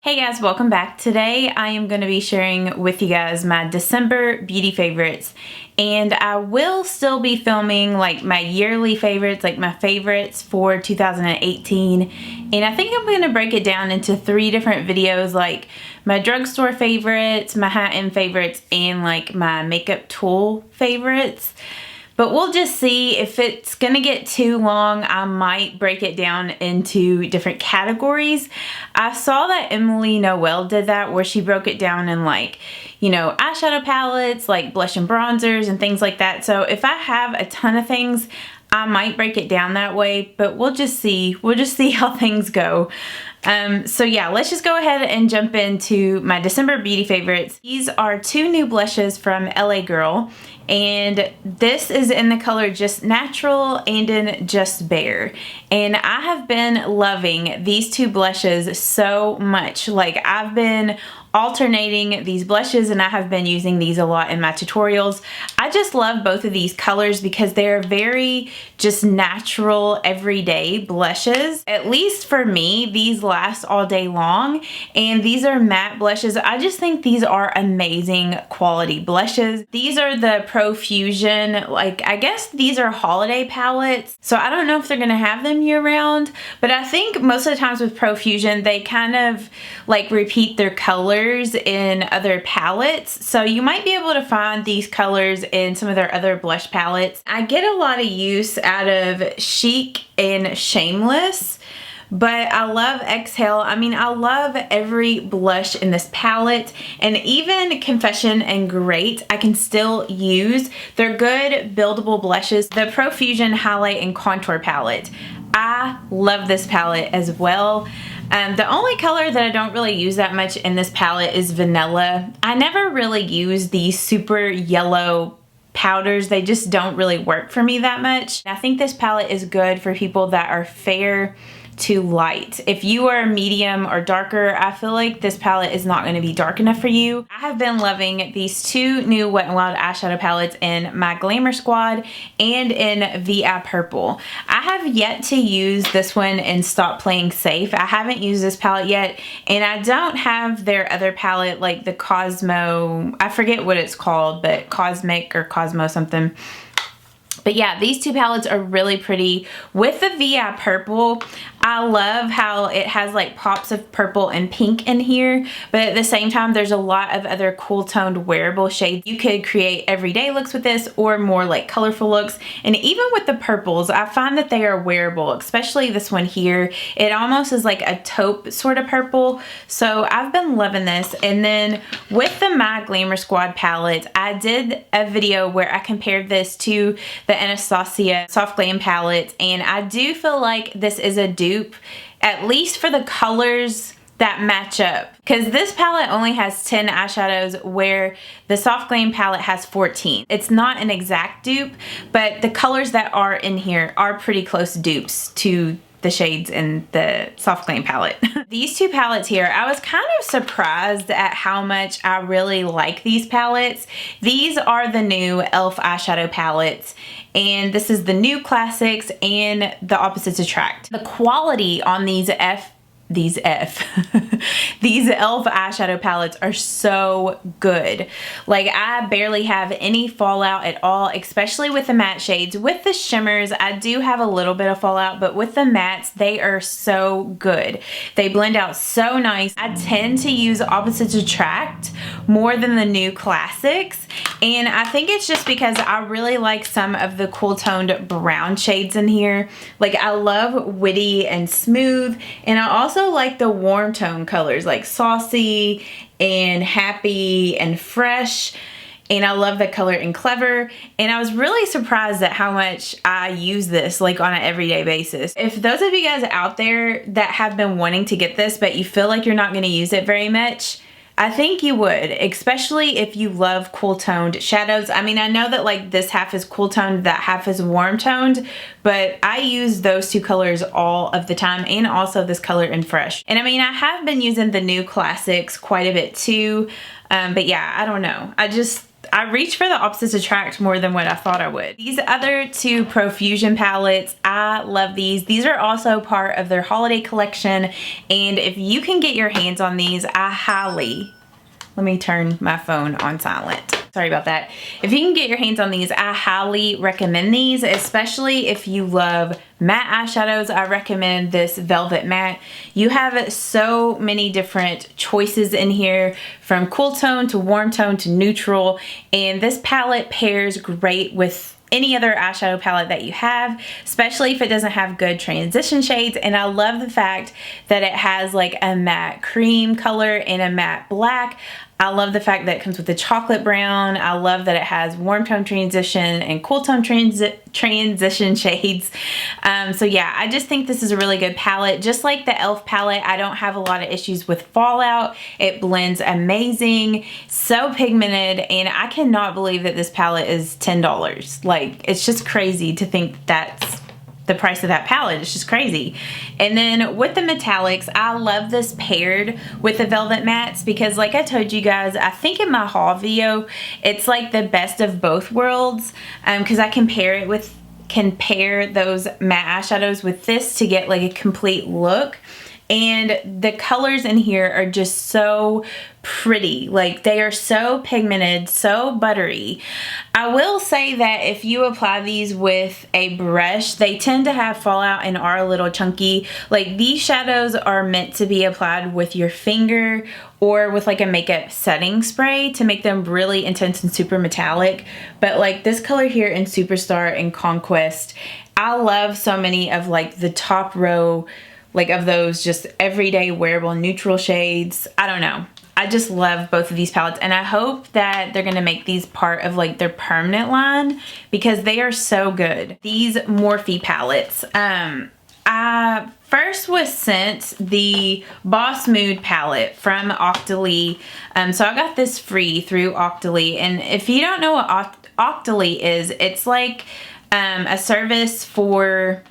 Hey guys, welcome back. Today I am going to be sharing with you guys my December beauty favorites, and I will still be filming like my yearly favorites, like my favorites for 2018, and I think I'm going to break it down into 3 different videos, like my drugstore favorites, my high-end favorites, and like my makeup tool favorites. But we'll just see. If it's gonna get too long, I might break it down into different categories. I saw that Emily Noel did that, where she broke it down in like, you know, eyeshadow palettes, like blush and bronzers and things like that. So if I have a ton of things, I might break it down that way, but we'll just see. We'll just see how things go. So yeah, let's just go ahead and jump into my December beauty favorites. These are 2 new blushes from LA Girl, and this is in the color Just Natural and in Just Bare. And I have been loving these 2 blushes so much. Like, I've been alternating these blushes and I have been using these a lot in my tutorials. I just love both of these colors because they're very just natural everyday blushes. At least for me, these last all day long, and these are matte blushes. I just think these are amazing quality blushes. These are the Profusion, like, I guess these are holiday palettes, so I don't know if they're gonna have them year round, but I think most of the times with Profusion they kind of like repeat their colors in other palettes, so you might be able to find these colors in some of their other blush palettes. I get a lot of use out of Chic and Shameless, but I love Exhale. I mean, I love every blush in this palette, and even Confession and Great I can still use. They're good buildable blushes. The Profusion Highlight and Contour palette, I love this palette as well. The only color that I don't really use that much in this palette is Vanilla. I never really use these super yellow powders. They just don't really work for me that much. I think this palette is good for people that are fair to light. If you are medium or darker, I feel like this palette is not going to be dark enough for you. I have been loving these 2 new Wet n Wild eyeshadow palettes in my Glamour Squad and in VI Purple. I have yet to use this one in Stop Playing Safe. I haven't used this palette yet, and I don't have their other palette, like the Cosmo, I forget what it's called, but Cosmic or Cosmo something. But yeah, these 2 palettes are really pretty. With the VI Purple, I love how it has like pops of purple and pink in here, but at the same time there's a lot of other cool toned wearable shades. You could create everyday looks with this or more like colorful looks. And even with the purples, I find that they are wearable, especially this one here. It almost is like a taupe sort of purple. So I've been loving this. And then with the My Glamour Squad palette, I did a video where I compared this to the Anastasia Soft Glam palette, and I do feel like this is a dupe, at least for the colors that match up, because this palette only has 10 eyeshadows where the Soft Glam palette has 14. It's not an exact dupe, but the colors that are in here are pretty close dupes to the shades in the Soft Glam palette. These 2 palettes here, I was kind of surprised at how much I really like these palettes. These are the new e.l.f. eyeshadow palettes, and this is the new Classics and the Opposites Attract. The quality on these e.l.f. eyeshadow palettes are so good. Like, I barely have any fallout at all, especially with the matte shades. With the shimmers, I do have a little bit of fallout, but with the mattes, they are so good. They blend out so nice. I tend to use Opposites Attract more than the new Classics, and I think it's just because I really like some of the cool toned brown shades in here. Like, I love Witty and Smooth, and I also like the warm tone colors like Saucy and Happy and Fresh, and I love the color in Clever. And I was really surprised at how much I use this like on an everyday basis. If those of you guys out there that have been wanting to get this but you feel like you're not going to use it very much, I think you would, especially if you love cool toned shadows. I mean, I know that like this half is cool toned, that half is warm toned, but I use those 2 colors all of the time, and also this color in Fresh. And I mean, I have been using the new Classics quite a bit too, but yeah, I don't know. I reach for the opposites attract more than what I thought I would. These other two Profusion palettes, I love these. These are also part of their holiday collection, and if you can get your hands on these, I highly, let me turn my phone on silent. Sorry about that. If you can get your hands on these, I highly recommend these, especially if you love matte eyeshadows. I recommend this Velvet Matte. You have so many different choices in here, from cool tone to warm tone to neutral, and this palette pairs great with any other eyeshadow palette that you have, especially if it doesn't have good transition shades. And I love the fact that it has like a matte cream color and a matte black. I love the fact that it comes with the chocolate brown. I love that it has warm tone transition and cool tone transition shades. So yeah, I just think this is a really good palette. Just like the e.l.f. palette, I don't have a lot of issues with fallout. It blends amazing, so pigmented, and I cannot believe that this palette is $10. Like, it's just crazy to think that's the price of that palette. It's just crazy. And then with the metallics, I love this paired with the Velvet Mattes because, like I told you guys, I think in my haul video, it's like the best of both worlds, because I can pair those matte eyeshadows with this to get like a complete look. And the colors in here are just so pretty. Like, they are so pigmented, so buttery. I will say that if you apply these with a brush, they tend to have fallout and are a little chunky. Like, these shadows are meant to be applied with your finger or with like a makeup setting spray to make them really intense and super metallic. But like this color here in Superstar and Conquest, I love so many of like the top row like of those just everyday wearable neutral shades. I don't know. I just love both of these palettes, and I hope that they're gonna make these part of like their permanent line because they are so good. These Morphe palettes, I first was sent the Boss Mood palette from Octoly. So I got this free through Octoly, and if you don't know what Octoly is, it's like a service for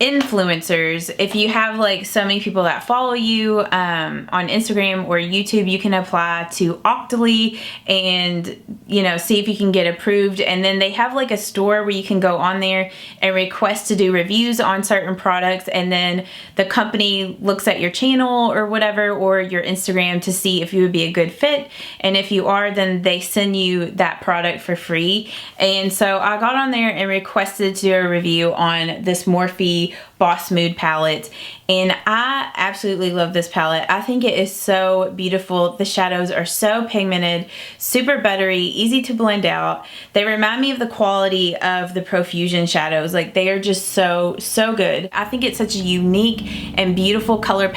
influencers. If you have like so many people that follow you on Instagram or YouTube, you can apply to Octoly and, you know, see if you can get approved. And then they have like a store where you can go on there and request to do reviews on certain products, and then the company looks at your channel or whatever, or your Instagram, to see if you would be a good fit, and if you are, then they send you that product for free. And so I got on there and requested to do a review on this Morphe Boss Mood palette, and I absolutely love this palette. I think it is so beautiful. The shadows are so pigmented, super buttery, easy to blend out. They remind me of the quality of the Profusion shadows. Like, they are just so good. I think it's such a unique and beautiful colored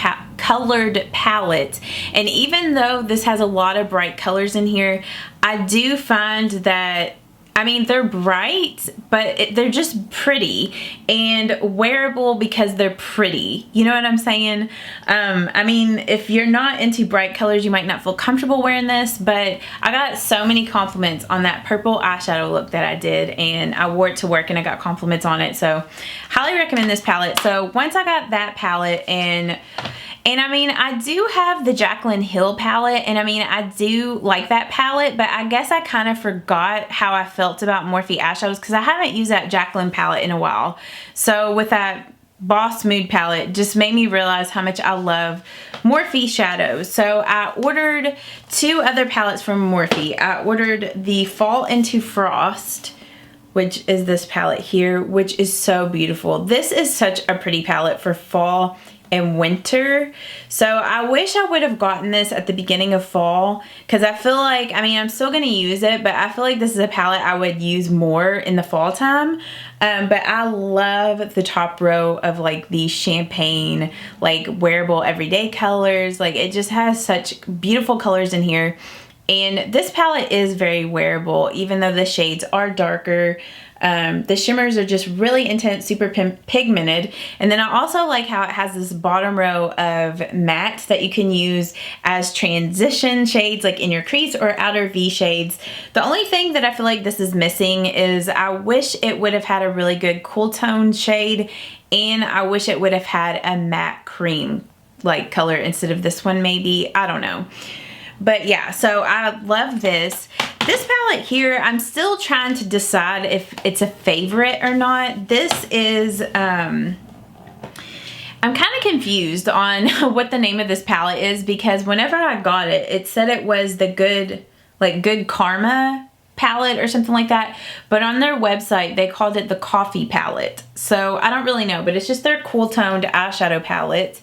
palette, and even though this has a lot of bright colors in here, I do find that, I mean, they're bright, but they're just pretty and wearable because they're pretty. You know what I'm saying? I mean, if you're not into bright colors, you might not feel comfortable wearing this, but I got so many compliments on that purple eyeshadow look that I did, and I wore it to work and I got compliments on it. So highly recommend this palette. So once I got that palette, and I mean, I do have the Jaclyn Hill palette, and I mean, I do like that palette, but I guess I kind of forgot how I felt about Morphe eyeshadows because I haven't used that Jaclyn palette in a while. So with that Boss Mood palette, just made me realize how much I love Morphe shadows. So I ordered two other palettes from Morphe. I ordered the Fall Into Frost, which is this palette here, which is so beautiful. This is such a pretty palette for fall and winter. So I wish I would have gotten this at the beginning of fall, because I feel like, I mean, I'm still going to use it, but I feel like this is a palette I would use more in the fall time. But I love the top row of like these champagne, like wearable everyday colors. Like, it just has such beautiful colors in here. And this palette is very wearable, even though the shades are darker. The shimmers are just really intense, super pigmented. And then I also like how it has this bottom row of mattes that you can use as transition shades, like in your crease or outer V shades. The only thing that I feel like this is missing is I wish it would have had a really good cool tone shade, and I wish it would have had a matte cream like color instead of this one, maybe. I don't know. But yeah, so I love this. This palette here, I'm still trying to decide if it's a favorite or not. This is, I'm kind of confused on what the name of this palette is, because whenever I got it, it said it was the Good Karma palette or something like that, but on their website they called it the Coffee palette. So I don't really know, but it's just their cool toned eyeshadow palette.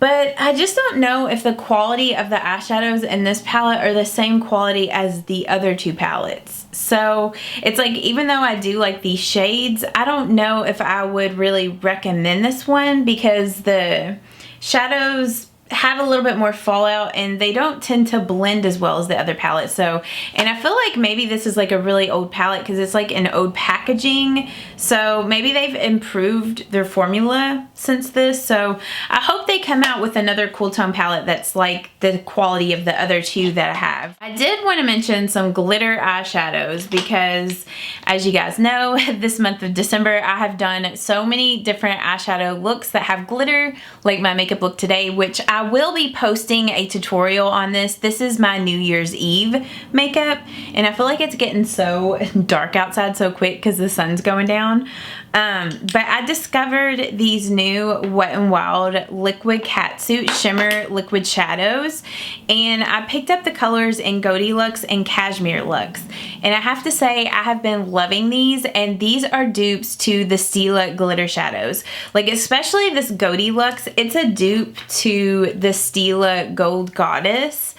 But I just don't know if the quality of the eyeshadows in this palette are the same quality as the other two palettes. So it's like, even though I do like these shades, I don't know if I would really recommend this one, because the shadows have a little bit more fallout and they don't tend to blend as well as the other palettes. So, and I feel like maybe this is like a really old palette because it's like an old packaging. So maybe they've improved their formula since this. So I hope they come out with another cool tone palette that's like the quality of the other two that I have. I did want to mention some glitter eyeshadows because, as you guys know, this month of December I have done so many different eyeshadow looks that have glitter, like my makeup look today, which I will be posting a tutorial on this. This is my New Year's Eve makeup, and I feel like it's getting so dark outside so quick because the sun's going down. But I discovered these new Wet n Wild Liquid Catsuit Shimmer Liquid Shadows, and I picked up the colors in Goldilocks and Cashmere Luxe. And I have to say, I have been loving these, and these are dupes to the Stila glitter shadows. Like, especially this Goldilocks, it's a dupe to the Stila Gold Goddess.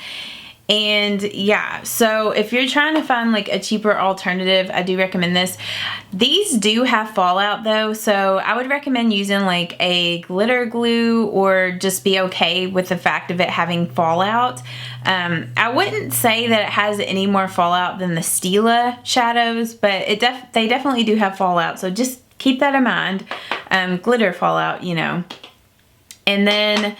And yeah, so if you're trying to find like a cheaper alternative, I do recommend this. These do have fallout though, so I would recommend using like a glitter glue or just be okay with the fact of it having fallout. I wouldn't say that it has any more fallout than the Stila shadows, but they definitely do have fallout, so just keep that in mind. Glitter fallout, you know. And then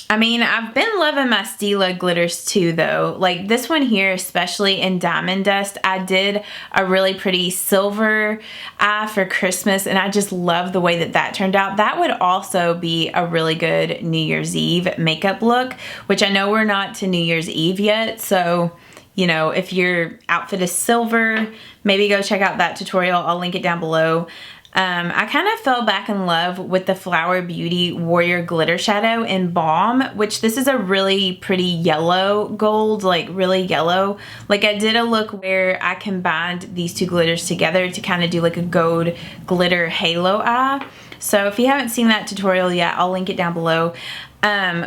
I mean, I've been loving my Stila glitters too though. Like this one here, especially in Diamond Dust, I did a really pretty silver eye for Christmas, and I just love the way that that turned out. That would also be a really good New Year's Eve makeup look, which I know we're not to New Year's Eve yet, so you know, if your outfit is silver, maybe go check out that tutorial. I'll link it down below. I kind of fell back in love with the Flower Beauty Warrior Glitter Shadow in Balm, which this is a really pretty yellow gold, like really yellow. Like I did a look where I combined these two glitters together to kind of do like a gold glitter halo eye. So if you haven't seen that tutorial yet, I'll link it down below.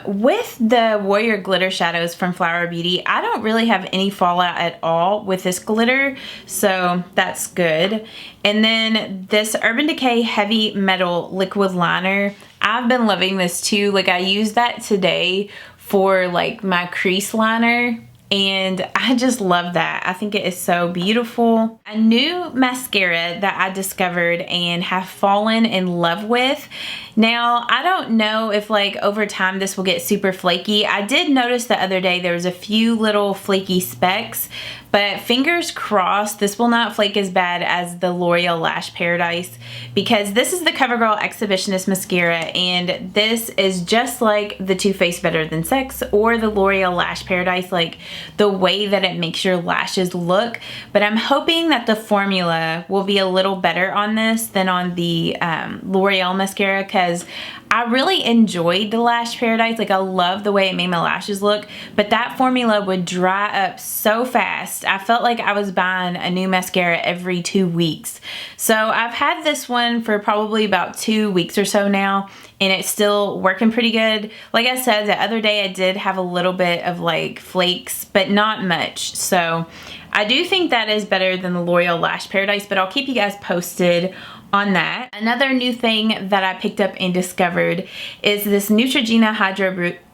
With the Warrior Glitter Shadows from Flower Beauty, I don't really have any fallout at all with this glitter, so that's good. And then this Urban Decay Heavy Metal Liquid Liner, I've been loving this too. Like I used that today for like my crease liner, and I just love that. I think it is so beautiful. A new mascara that I discovered and have fallen in love with. Now, I don't know if like over time this will get super flaky. I did notice the other day there was a few little flaky specks, but fingers crossed this will not flake as bad as the L'Oreal Lash Paradise, because this is the CoverGirl Exhibitionist Mascara, and this is just like the Too Faced Better Than Sex or the L'Oreal Lash Paradise, like the way that it makes your lashes look. But I'm hoping that the formula will be a little better on this than on the L'Oreal mascara, because I really enjoyed the Lash Paradise. Like I love the way it made my lashes look, but that formula would dry up so fast. I felt like I was buying a new mascara every 2 weeks. So I've had this one for probably about 2 weeks or so now, and it's still working pretty good. Like I said, the other day I did have a little bit of like flakes, but not much. So I do think that is better than the L'Oreal Lash Paradise, but I'll keep you guys posted on that. Another new thing that I picked up and discovered is this Neutrogena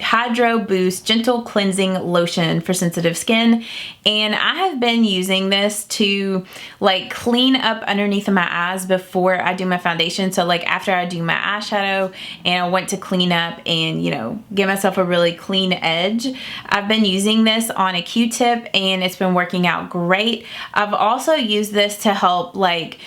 Hydro Boost Gentle Cleansing Lotion for sensitive skin, and I have been using this to like clean up underneath of my eyes before I do my foundation. So like after I do my eyeshadow and I want to clean up and, you know, give myself a really clean edge, I've been using this on a Q-tip and it's been working out great. I've also used this to help like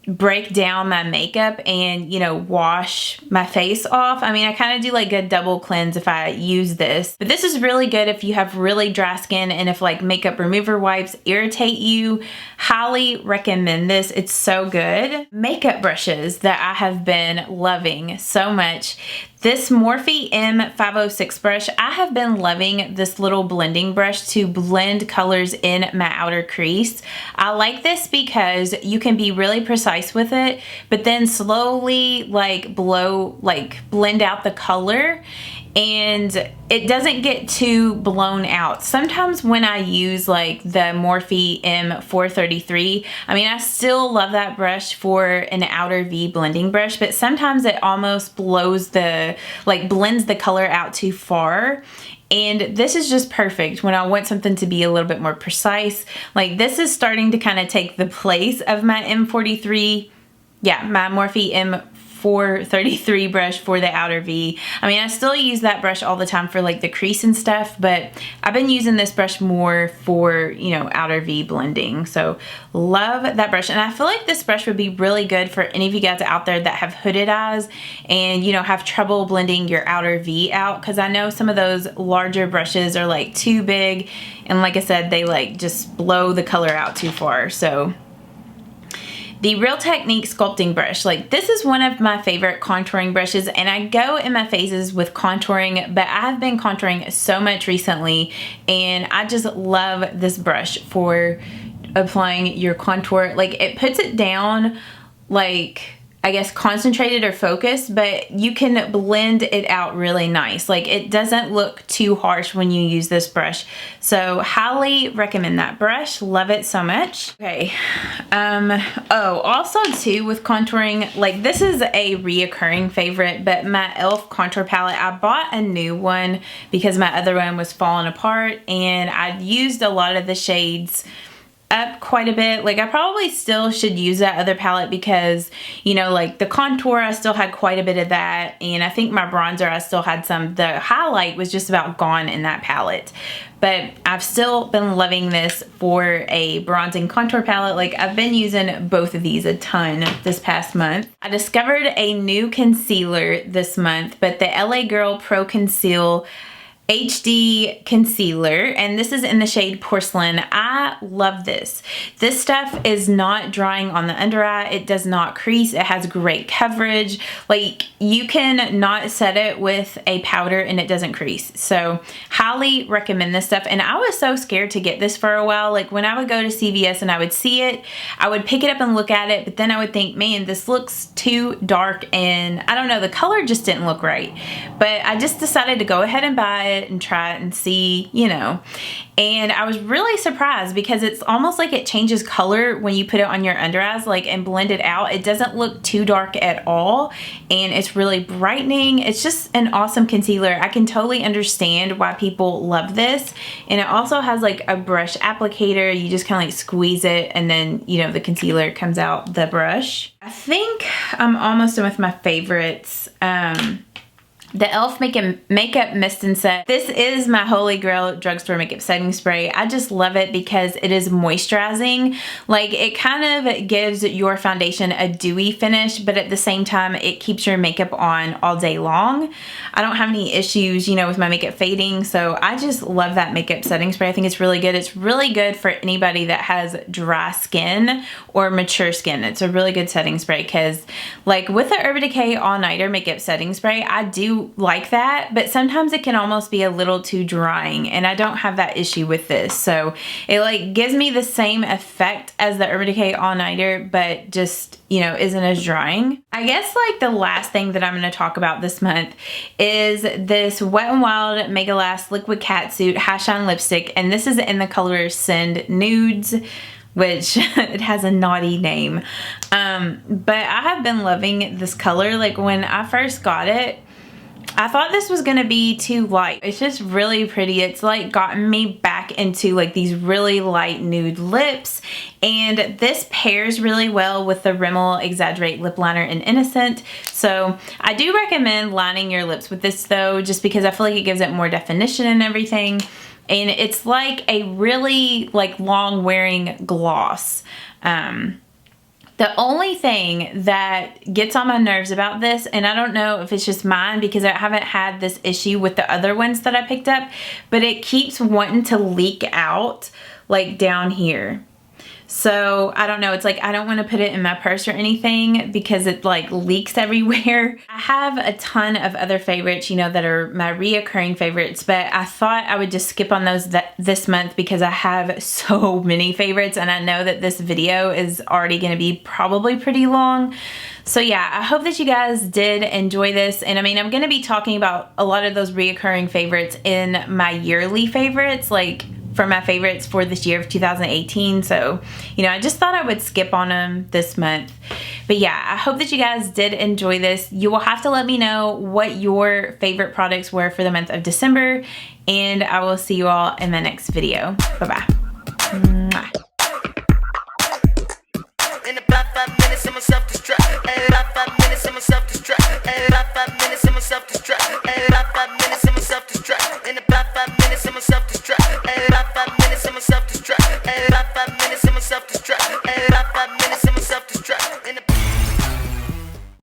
break down my makeup and, you know, wash my face off. I mean, I kind of do like a double cleanse if I use this, but this is really good if you have really dry skin and if like makeup remover wipes irritate you. Highly recommend this. It's so good. Makeup brushes that I have been loving so much. This Morphe M506 brush, I have been loving this little blending brush to blend colors in my outer crease. I like this because you can be really precise with it, but then slowly like blend out the color, and it doesn't get too blown out. Sometimes when I use like the Morphe M433, I mean, I still love that brush for an outer V blending brush, but sometimes it almost blends the color out too far. And this is just perfect when I want something to be a little bit more precise. Like this is starting to kind of take the place of my M43, my Morphe M433 brush for the outer V. I mean, I still use that brush all the time for like the crease and stuff, but I've been using this brush more for, you know, outer V blending. So love that brush. And I feel like this brush would be really good for any of you guys out there that have hooded eyes and, you know, have trouble blending your outer V out. Cause I know some of those larger brushes are like too big. And like I said, they like just blow the color out too far. So the Real Technique sculpting brush, like this is one of my favorite contouring brushes, and I go in my phases with contouring, but I have been contouring so much recently and I just love this brush for applying your contour. Like it puts it down like, I guess, concentrated or focused, but you can blend it out really nice. Like it doesn't look too harsh when you use this brush. So highly recommend that brush. Love it so much. Okay. Also too with contouring, like this is a reoccurring favorite, but my e.l.f. contour palette, I bought a new one because my other one was falling apart and I'd used a lot of the shades up quite a bit. Like I probably still should use that other palette because, you know, like the contour, I still had quite a bit of that. And I think my bronzer, I still had some. The highlight was just about gone in that palette. But I've still been loving this for a bronzing contour palette. Like I've been using both of these a ton this past month. I discovered a new concealer this month, but the LA Girl Pro Conceal HD concealer, and this is in the shade Porcelain. I love this. This stuff is not drying on the under eye. It does not crease. It has great coverage. Like you can not set it with a powder and it doesn't crease. So highly recommend this stuff. And I was so scared to get this for a while. Like when I would go to CVS and I would see it, I would pick it up and look at it, but then I would think, man, this looks too dark and I don't know, the color just didn't look right. But I just decided to go ahead and buy it and try it and see, you know. And I was really surprised because it's almost like it changes color when you put it on your under eyes, like, and blend it out. It doesn't look too dark at all, and it's really brightening. It's just an awesome concealer. I can totally understand why people love this. And it also has like a brush applicator. You just kind of like squeeze it and then, you know, the concealer comes out the brush. I think I'm almost done with my favorites. The e.l.f. Makeup Mist and Set. This is my holy grail drugstore makeup setting spray. I just love it because it is moisturizing. Like it kind of gives your foundation a dewy finish, but at the same time, it keeps your makeup on all day long. I don't have any issues, you know, with my makeup fading. So I just love that makeup setting spray. I think it's really good. It's really good for anybody that has dry skin or mature skin. It's a really good setting spray because like with the Urban Decay All Nighter makeup setting spray, I do like that, but sometimes it can almost be a little too drying, and I don't have that issue with this. So it like gives me the same effect as the Urban Decay All Nighter, but just, you know, isn't as drying. I guess like the last thing that I'm going to talk about this month is this Wet n Wild Mega Last Liquid Catsuit High Shine Lipstick, and this is in the color Send Nudes, which it has a naughty name. But I have been loving this color. Like when I first got it, I thought this was gonna be too light. It's just really pretty. It's like gotten me back into like these really light nude lips, and this pairs really well with the Rimmel Exaggerate Lip Liner in Innocent. So I do recommend lining your lips with this though, just because I feel like it gives it more definition and everything. And it's like a really like long wearing gloss. The only thing that gets on my nerves about this, and I don't know if it's just mine because I haven't had this issue with the other ones that I picked up, but it keeps wanting to leak out like down here. So I don't know, it's like I don't want to put it in my purse or anything because it like leaks everywhere. I have a ton of other favorites, you know, that are my reoccurring favorites, but I thought I would just skip on those this month because I have so many favorites and I know that this video is already going to be probably pretty long. So yeah, I hope that you guys did enjoy this. And I mean, I'm going to be talking about a lot of those reoccurring favorites in my yearly favorites, like for my favorites for this year of 2018. So, you know, I just thought I would skip on them this month. But yeah, I hope that you guys did enjoy this. You will have to let me know what your favorite products were for the month of December, and I will see you all in the next video. Bye-bye. Mwah. In about 5 minutes, I'm self-destruct. About 5 minutes, I'm self-destruct. About 5 minutes, I'm self-destruct. About 5 minutes,